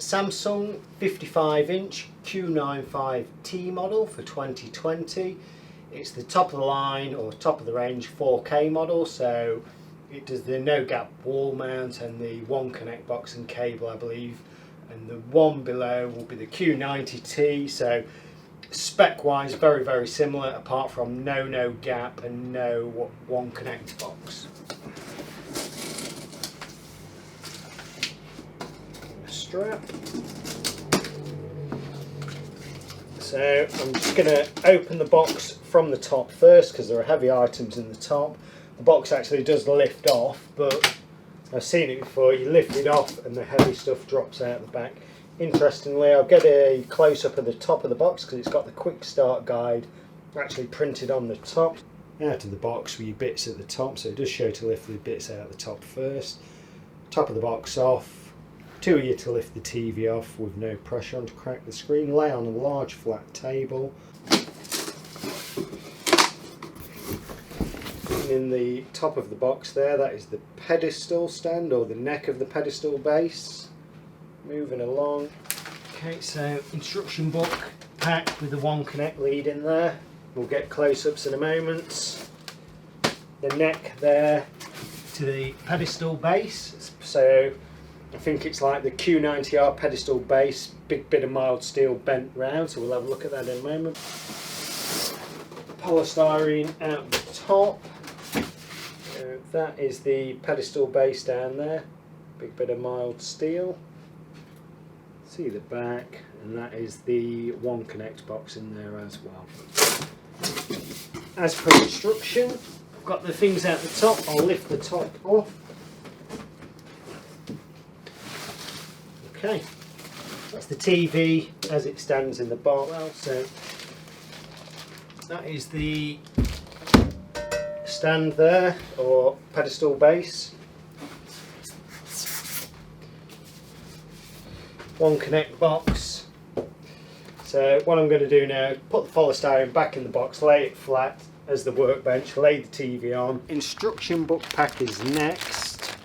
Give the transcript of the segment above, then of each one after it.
Samsung 55-inch Q95T model for 2020. It's the top of the line or top of the range 4K model, so it does the no gap wall mount and the OneConnect box and cable, I believe, and the one below will be the Q90T. So spec wise very similar, apart from no gap and no OneConnect box. Strap. So I'm just going to open the box from the top first because there are heavy items in the top. The box actually does lift off, but I've seen it before. You lift it off and the heavy stuff drops out the back. Interestingly, I'll get a close-up of the top of the box because it's got the quick start guide actually printed on the top. Out of the box with your bits at the top, so it does show to lift the bits out the top first. Top of the box off. Two of you to lift the TV off with no pressure on to crack the screen. Lay on a large flat table. And in the top of the box there, that is the pedestal stand or the neck of the pedestal base. Moving along. Okay, so instruction book pack with the OneConnect lead in there. We'll get close-ups in a moment. The neck there to the pedestal base. So I think it's like the Q90R pedestal base, big bit of mild steel bent round, so we'll have a look at that in a moment. Polystyrene out the top. That is the pedestal base down there, big bit of mild steel. See the back, and that is the OneConnect box in there as well. As per instruction, I've got the things out the top. I'll lift the top off. Okay, that's the TV as it stands in the bar rail. So that is the stand there, or pedestal base. OneConnect box. So what I'm going to do now, put the polystyrene back in the box, lay it flat as the workbench, lay the TV on. Instruction book pack is next.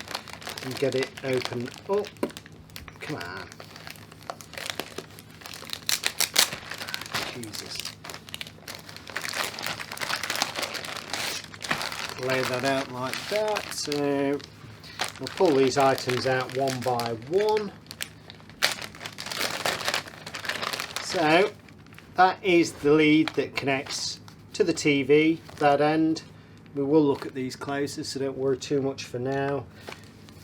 And get it open up. Come on. Jesus. Lay that out like that. So we'll pull these items out one by one. So that is the lead that connects to the TV, that end. We will look at these closer, so don't worry too much for now.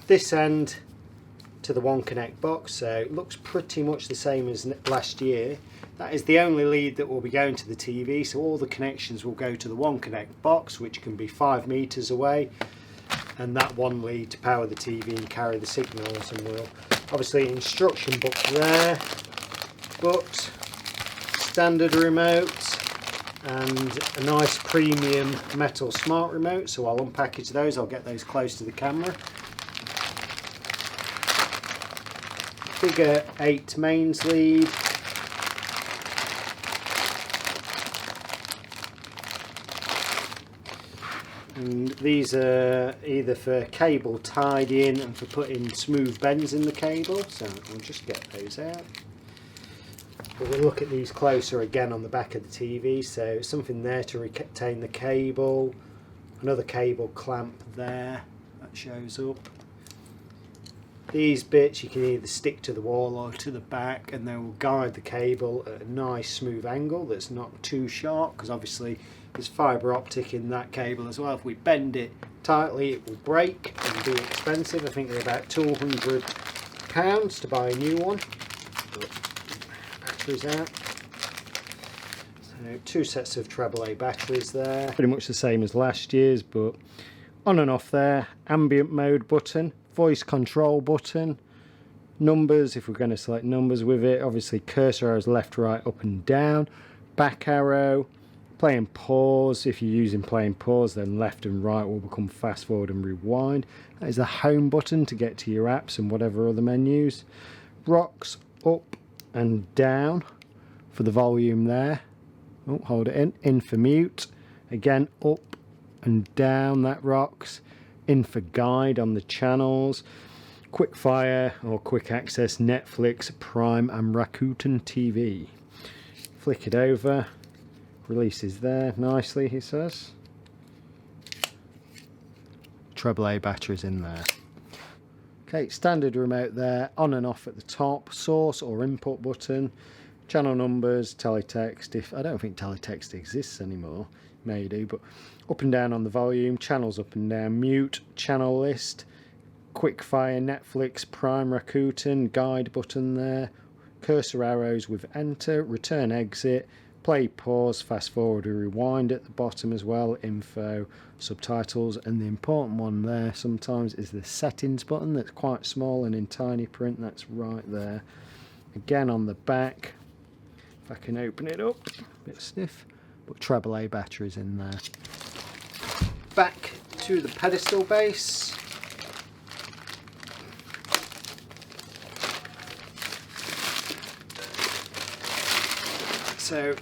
This end to the OneConnect box, so it looks pretty much the same as last year. That is the only lead that will be going to the TV, so all the connections will go to the OneConnect box, which can be 5 meters away, and that one lead to power the TV and carry the signals. And we'll obviously instruction book there, but standard remote and a nice premium metal smart remote, so I'll unpackage those. I'll get those close to the camera. Figure 8 mains lead. And these are either for cable tied in and for putting smooth bends in the cable, so I'll just get those out. But we'll look at these closer again on the back of the TV. So something there to retain the cable, another cable clamp there that shows up. These bits you can either stick to the wall or to the back, and they will guide the cable at a nice smooth angle that's not too sharp, because obviously there's fibre optic in that cable as well. If we bend it tightly it will break and be expensive. I think they're about £200 to buy a new one. But batteries out. So 2 sets of AAA batteries there. Pretty much the same as last year's, but on and off there. Ambient mode button. Voice control button, numbers if we're going to select numbers with it, obviously cursor arrows left, right, up and down, back arrow, play and pause. If you're using play and pause, then left and right will become fast forward and rewind. That is the home button to get to your apps and whatever other menus. Rocks up and down for the volume there. Oh, hold it in for mute. Again, up and down that rocks. In for guide on the channels. quick fire or quick access Netflix, Prime and Rakuten TV. Flick it over, releases there nicely, he says. AAA batteries in there. Okay, standard remote there, on and off at the top, source or input button, channel numbers, teletext. If I don't think teletext exists anymore, may do, but up and down on the volume, channels up and down, mute, channel list, quick fire, Netflix, Prime, Rakuten, guide button there, cursor arrows with enter, return, exit, play, pause, fast forward or rewind at the bottom as well, info, subtitles, and the important one there sometimes is the settings button that's quite small and in tiny print. That's right there. Again on the back, if I can open it up, a bit stiff, but AAA batteries in there. Back to the pedestal base. So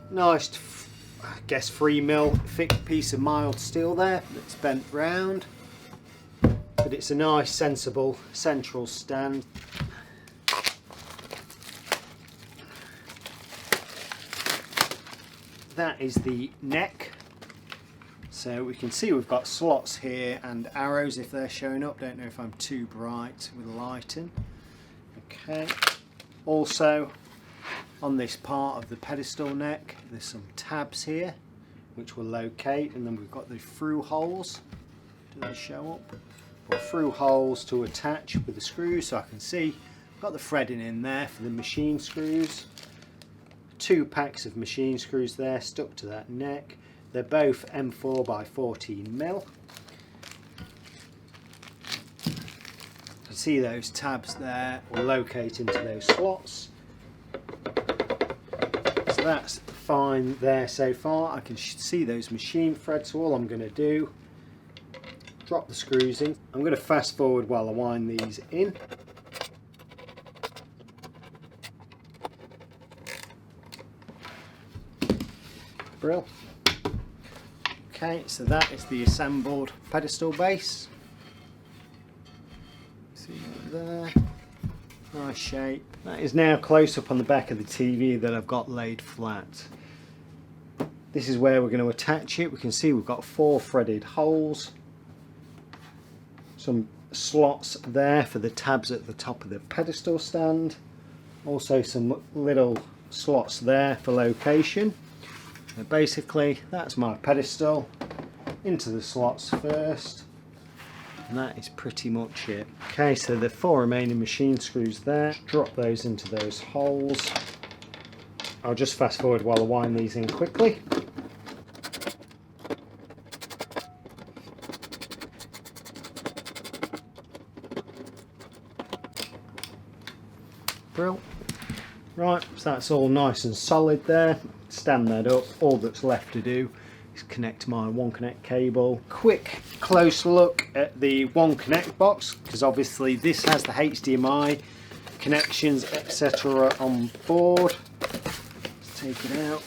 nice, I guess 3mm thick piece of mild steel there that's bent round, but it's a nice sensible central stand. That is the neck, so we can see we've got slots here and arrows if they're showing up. Don't know if I'm too bright with lighting. Okay, also on this part of the pedestal neck there's some tabs here which we'll locate, and then we've got the through holes. Do they show up? Got through holes to attach with the screws, so I can see I've got the threading in there for the machine screws. 2 packs of machine screws there stuck to that neck. They're both M4 by 14mm. You can see those tabs there will locate into those slots. So that's fine there so far. I can see those machine threads, so all I'm going to do, drop the screws in. I'm going to fast forward while I wind these in. Brill. Okay, so that is the assembled pedestal base. See that there. Nice shape. That is now close up on the back of the TV that I've got laid flat. This is where we're going to attach it. We can see we've got 4 threaded holes. Some slots there for the tabs at the top of the pedestal stand. Also some little slots there for location. So basically that's my pedestal, into the slots first, and that is pretty much it. Okay, so the 4 remaining machine screws there, drop those into those holes. I'll just fast forward while I wind these in quickly. Brill. Right, so that's all nice and solid there. Stand that up. All that's left to do is connect my OneConnect cable. Quick close look at the OneConnect box, because obviously this has the HDMI connections etc. on board. Let's take it out.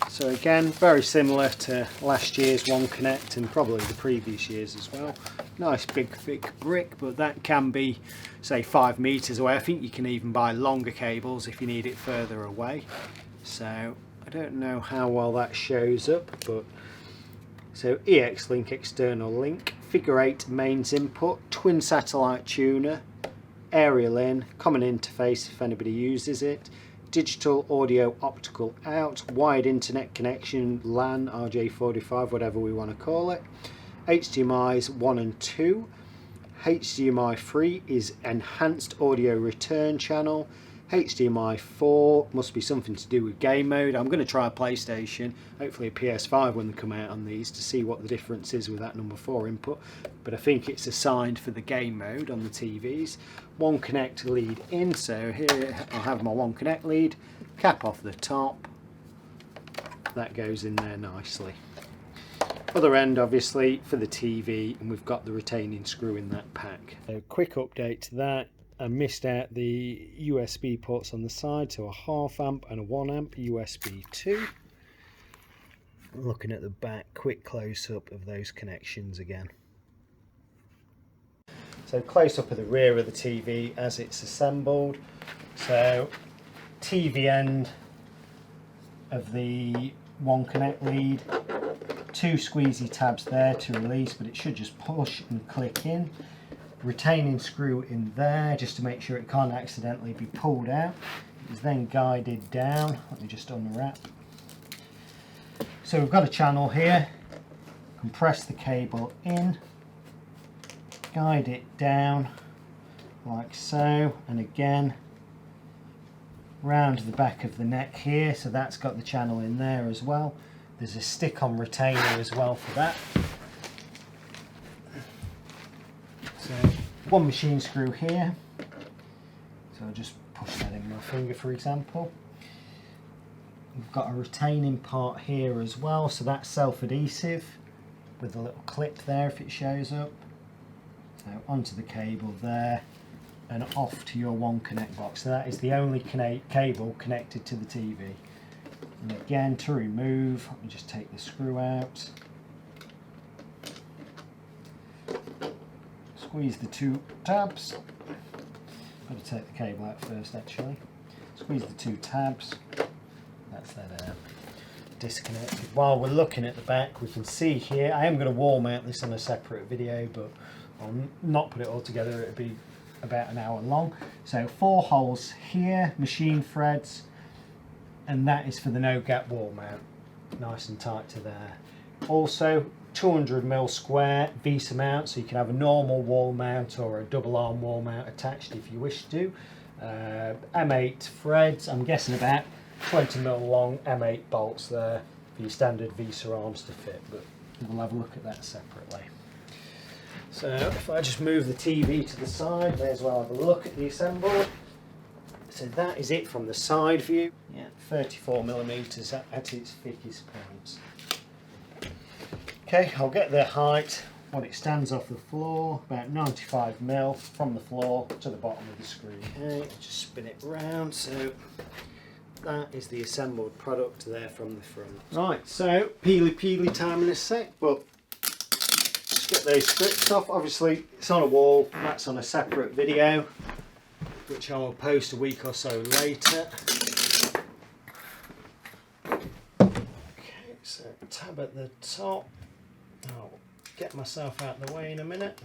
So again, very similar to last year's OneConnect and probably the previous years as well. Nice big thick brick, but that can be say 5 meters away. I think you can even buy longer cables if you need it further away. So I don't know how well that shows up, but so EX link, external link, figure 8 mains input, twin satellite tuner, aerial in, common interface if anybody uses it, digital audio optical out, wired internet connection, LAN, RJ45, whatever we want to call it. HDMI's 1 and 2. HDMI 3 is enhanced audio return channel. HDMI 4 must be something to do with game mode. I'm going to try a PlayStation, hopefully a PS5 when they come out on these, to see what the difference is with that number 4 input, but I think it's assigned for the game mode on the TVs. OneConnect lead in, so here I'll have my OneConnect lead, cap off the top, that goes in there nicely. Other end obviously for the TV, and we've got the retaining screw in that pack. A quick update to that, I missed out the USB ports on the side, so a 0.5 amp and a 1 amp USB 2. Looking at the back, quick close-up of those connections again. So close-up of the rear of the TV as it's assembled. So TV end of the OneConnect lead, 2 squeezy tabs there to release, but it should just push and click in. Retaining screw in there just to make sure it can't accidentally be pulled out. It's then guided down. Let me just unwrap. So we've got a channel here. Compress the cable in, guide it down like so, and again round the back of the neck here, so that's got the channel in there as well. There's a stick-on retainer as well for that. So 1 machine screw here, so I'll just push that in my finger for example. We've got a retaining part here as well, so that's self-adhesive with a little clip there if it shows up. So onto the cable there and off to your OneConnect box. So that is the only cable connected to the TV. And again, to remove, let me just take the screw out. Squeeze the 2 tabs. Got to take the cable out first actually. Squeeze the 2 tabs. That's that out. Disconnected. While we're looking at the back, we can see here, I am going to wall mount this on a separate video, but I'll not put it all together, it'll be about an hour long. So 4 holes here, machine threads, and that is for the no gap wall mount. Nice and tight to there. Also 200mm square VESA mount, so you can have a normal wall mount or a double arm wall mount attached if you wish to. M8 threads, I'm guessing about 20mm long M8 bolts there for your standard VESA arms to fit, but we'll have a look at that separately. So if I just move the TV to the side, may as well have a look at the assembly. So that is it from the side view. Yeah, 34mm at its thickest points. Okay, I'll get the height, what it stands off the floor, about 95mm from the floor to the bottom of the screen. Okay, I'll just spin it round, so that is the assembled product there from the front. Right, so peely time in a sec, but just get those strips off. Obviously it's on a wall, that's on a separate video, which I will post a week or so later. Okay, so tab at the top. I'll get myself out of the way in a minute.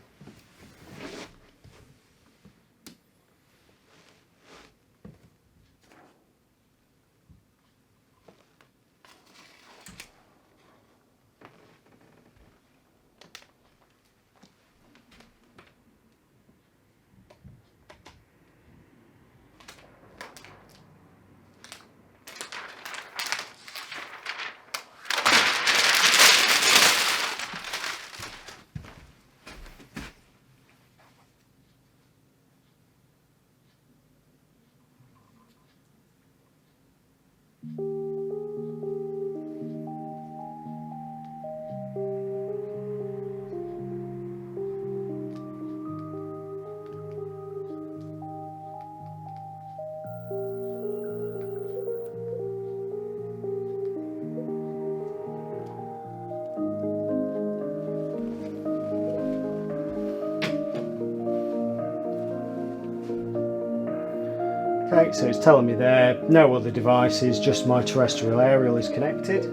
Okay, so it's telling me there, no other devices, just my terrestrial aerial is connected.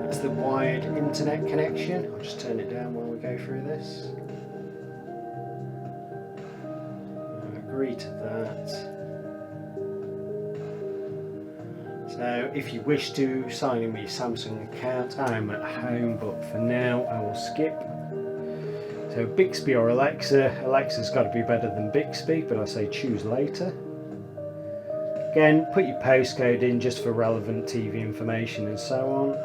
That's the wired internet connection. I'll just turn it down while we go through this. I agree to that. So if you wish to sign in with your Samsung account, I'm at home, but for now I will skip. So Bixby or Alexa, Alexa's got to be better than Bixby, but I say choose later. Again, put your postcode in just for relevant TV information and so on.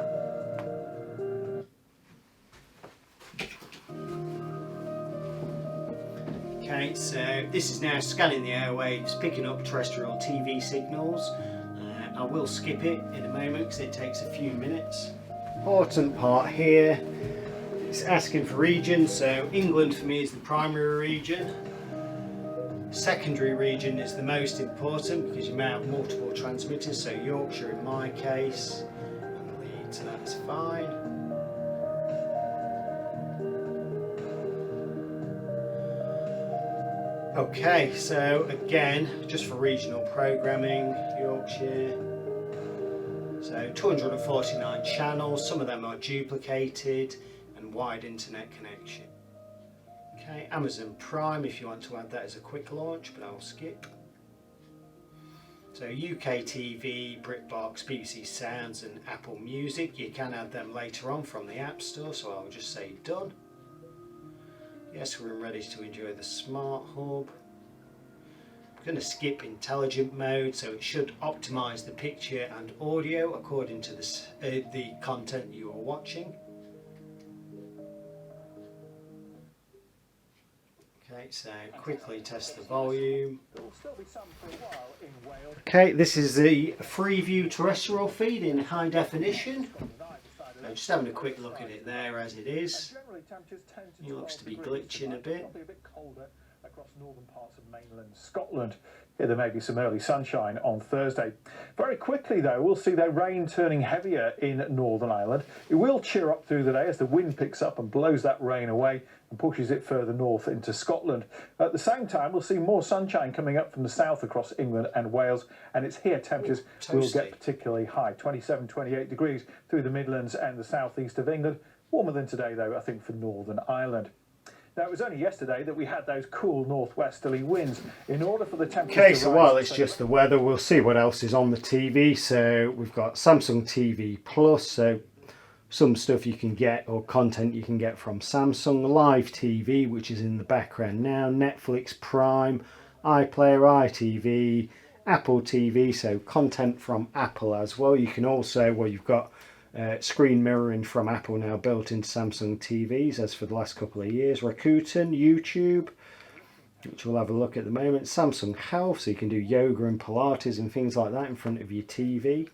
Okay, so this is now scanning the airwaves, picking up terrestrial TV signals. I will skip it in a moment because it takes a few minutes. Important part here. It's asking for region, so England for me is the primary region. Secondary region is the most important because you may have multiple transmitters, so Yorkshire in my case, and Leeds, that's fine. Okay, so again, just for regional programming, Yorkshire. So 249 channels, some of them are duplicated, and wide internet connection. Okay, Amazon Prime if you want to add that as a quick launch, but I'll skip. So UK TV, BritBox, BBC Sounds and Apple Music, you can add them later on from the App Store, so I'll just say done. Yes, we're ready to enjoy the Smart Hub. I'm going to skip intelligent mode, so it should optimize the picture and audio according to the content you are watching. Okay, so quickly test the volume. Okay, this is the Freeview terrestrial feed in high definition. I'm just having a quick look at it there as it is. It looks to be glitching a bit. Across northern parts of mainland Scotland. Here there may be some early sunshine on Thursday. Very quickly though, we'll see that rain turning heavier in Northern Ireland. It will cheer up through the day as the wind picks up and blows that rain away and pushes it further north into Scotland. At the same time, we'll see more sunshine coming up from the south across England and Wales, and it's here temperatures will get particularly high, 27, 28 degrees through the Midlands and the southeast of England. Warmer than today though, I think, for Northern Ireland. Now, it was only yesterday that we had those cool northwesterly winds. In order for the temperature okay, so while it's just the weather, we'll see what else is on the TV. So we've got Samsung TV Plus, so some stuff you can get, or content you can get from Samsung. Live TV, which is in the background now. Netflix, Prime, iPlayer, iTV, Apple TV, so content from Apple as well. You can also, well, you've got screen mirroring from Apple now built into Samsung TVs as for the last couple of years. Rakuten, YouTube, which we'll have a look at the moment. Samsung Health, so you can do yoga and Pilates and things like that in front of your TV.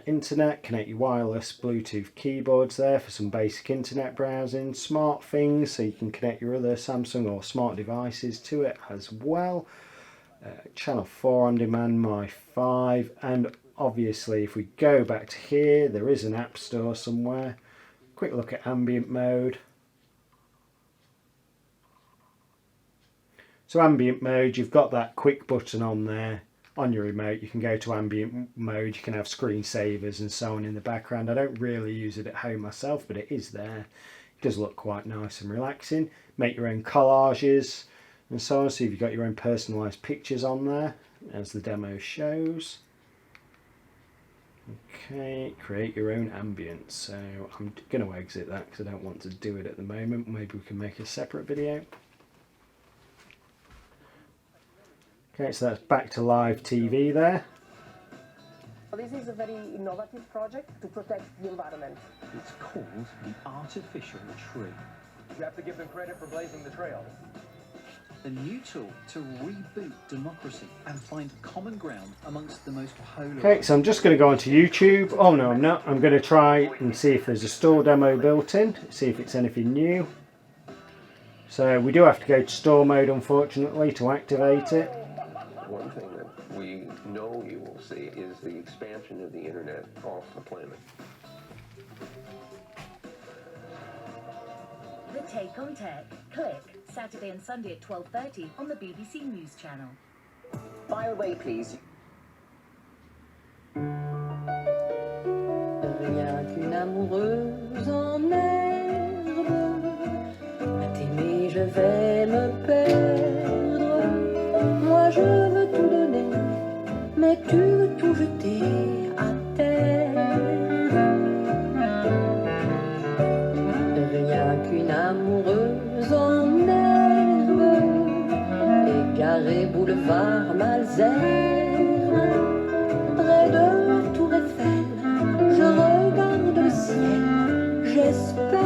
Internet, connect your wireless Bluetooth keyboards there for some basic internet browsing. Smart Things, so you can connect your other Samsung or smart devices to it as well. Channel 4 on demand, My 5, and obviously if we go back to here, there is an app store somewhere. Quick look at ambient mode. So ambient mode, you've got that quick button on there on your remote. You can go to ambient mode, you can have screensavers and so on in the background. I don't really use it at home myself, but it is there. It does look quite nice and relaxing. Make your own collages and so on, so you've got your own personalised pictures on there as the demo shows. Okay, create your own ambience. So I'm going to exit that because I don't want to do it at the moment. Maybe we can make a separate video. Okay, so that's back to live TV there. This is a very innovative project to protect the environment. It's called the artificial tree. You have to give them credit for blazing the trail. A new tool to reboot democracy and find common ground amongst the most polar... Okay, so I'm just going to go onto YouTube. Oh no, I'm not. I'm going to try and see if there's a store demo built in, see if it's anything new. So we do have to go to store mode, unfortunately, to activate it. One thing that we know you will see is the expansion of the internet off the planet. The Take on Tech. Click. Saturday and Sunday at 12:30 on the BBC News Channel. Fire away, please. Rien qu'une amoureuse en herbe, à t'aimer je vais me perdre. Moi je veux tout donner, mais tu veux tout jeter à terre. Rien qu'une amoureuse en Carré boulevard Malesherbes, près de la tour Eiffel, je regarde le ciel, j'espère.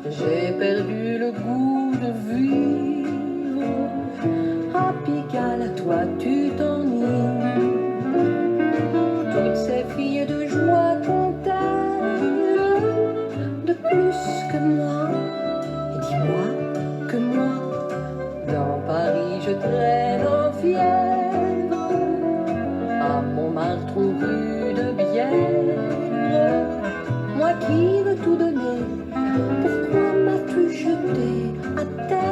J'ai perdu le goût de vivre, à Pigalle, à toi tu t'ennuies. Toutes ces filles de joie qu'ont-elles de plus que moi? Et dis-moi, bourru de bière. Moi qui veux tout donner, pourquoi m'as-tu jeté à terre?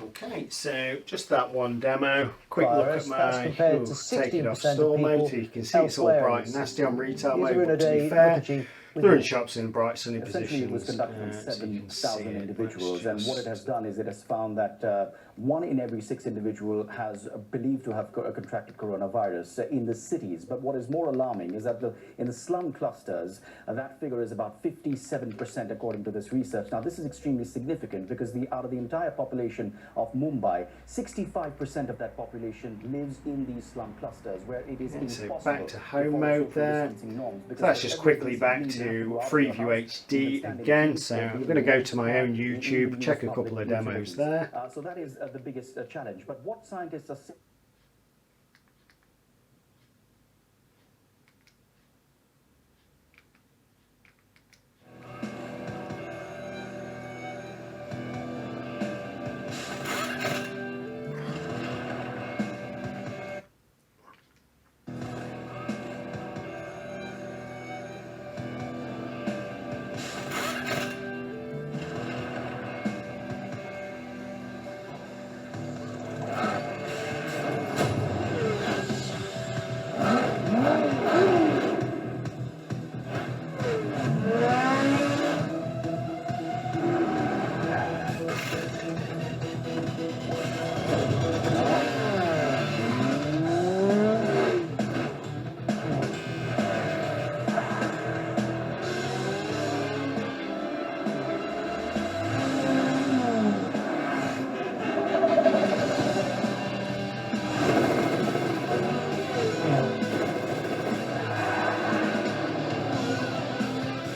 Okay, so just that one demo. Quick look at That's my, compared to take it off 16% store of mode people so you can see it's all elsewhere bright in and the nasty on retail These mode, are in a but to be day fair, liturgy with they're in the- shops in bright sunny Essentially, it was positions. conducted with so you can see 7,000 it. individuals, Let's and what it has just- done is it has found that 1 in every 6 individual has believed to have contracted coronavirus in the cities. But what is more alarming is that in the slum clusters, that figure is about 57% according to this research. Now, this is extremely significant because out of the entire population of Mumbai, 65% of that population lives in these slum clusters, where it is So impossible back to to home follow mode social there. distancing norms, because So that's just quickly back to Freeview HD again. So I'm going to go to my own YouTube, check a couple of demos there. So that is the biggest challenge. But what scientists are saying.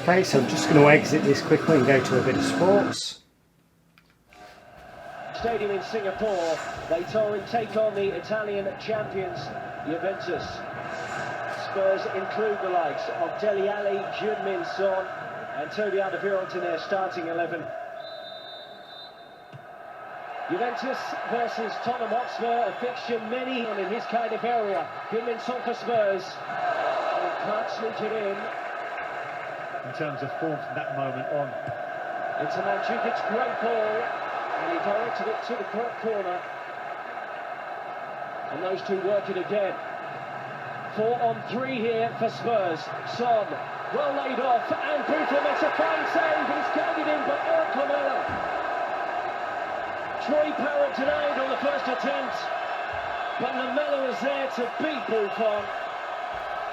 Okay, so I'm just going to exit this quickly and go to a bit of sports. Stadium in Singapore, they take on the Italian champions, Juventus. Spurs include the likes of Dele Alli, Heung-min Son and Toby Alderweireld in their starting 11. Juventus versus Tottenham Hotspur, a fixture many in his kind of area. Heung-min Son for Spurs. And can't sneak it in. In terms of form from that moment on. It's a Mandzukic great ball, and he directed it to the correct corner. And those two working again. 4 on 3 here for Spurs. Son, well laid off, and Buffon makes a fine save. He's guided in by Eric Lamela. Troy Parrott denied on the first attempt, but Lamela was there to beat Buffon.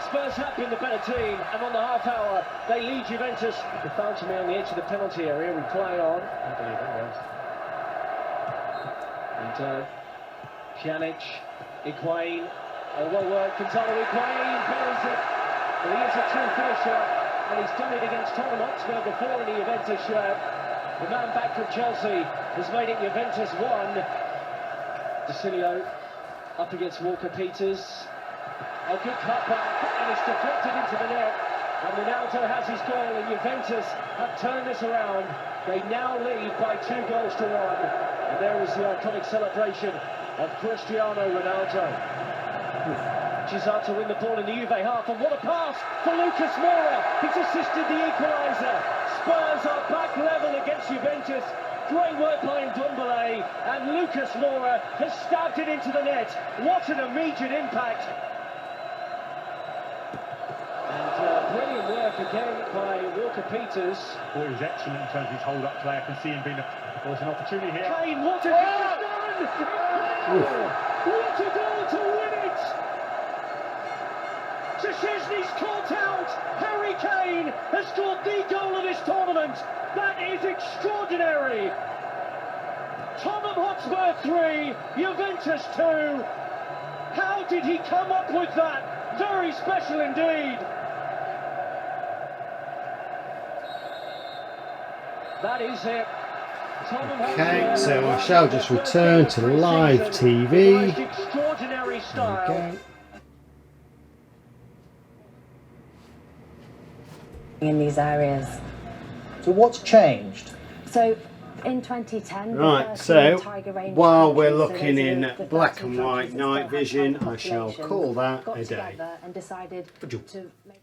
Spurs have been the better team, and on the half hour, they lead Juventus. The foul to me on the edge of the penalty area. We play on. I believe it was. And Pjanic, Higuain, well worked. Gonzalo Higuain buries it. But he is a true finisher, and he's done it against Tottenham Hotspur before in the Juventus shirt. The man back from Chelsea has made it Juventus 1. DeCilio up against Walker-Peters. A good cutback, and it's deflected into the net. And Ronaldo has his goal, and Juventus have turned this around. They now lead by 2 goals to 1. And there is the iconic celebration of Cristiano Ronaldo. Gisard to win the ball in the Juve half, and what a pass for Lucas Moura. He's assisted the equaliser. Spurs are back level against Juventus. Great work by Ndombele, and Lucas Moura has stabbed it into the net. What an immediate impact. And brilliant work again by Walker-Peters. Boy, he was excellent in terms of his hold-up play. I can see him being there was an opportunity here. Kane, what a goal done! What a goal to win it! Szczesny's caught out. Harry Kane has scored the goal of this tournament. That is extraordinary. Tottenham Hotspur 3, Juventus 2. How did he come up with that? Very special indeed. That is it. Okay, so I shall just return to live TV. Extraordinary style. There we go. In these areas. So what's changed? So in 2010, Right, so while we're looking in black and white night vision, I shall call that a day. And decided to make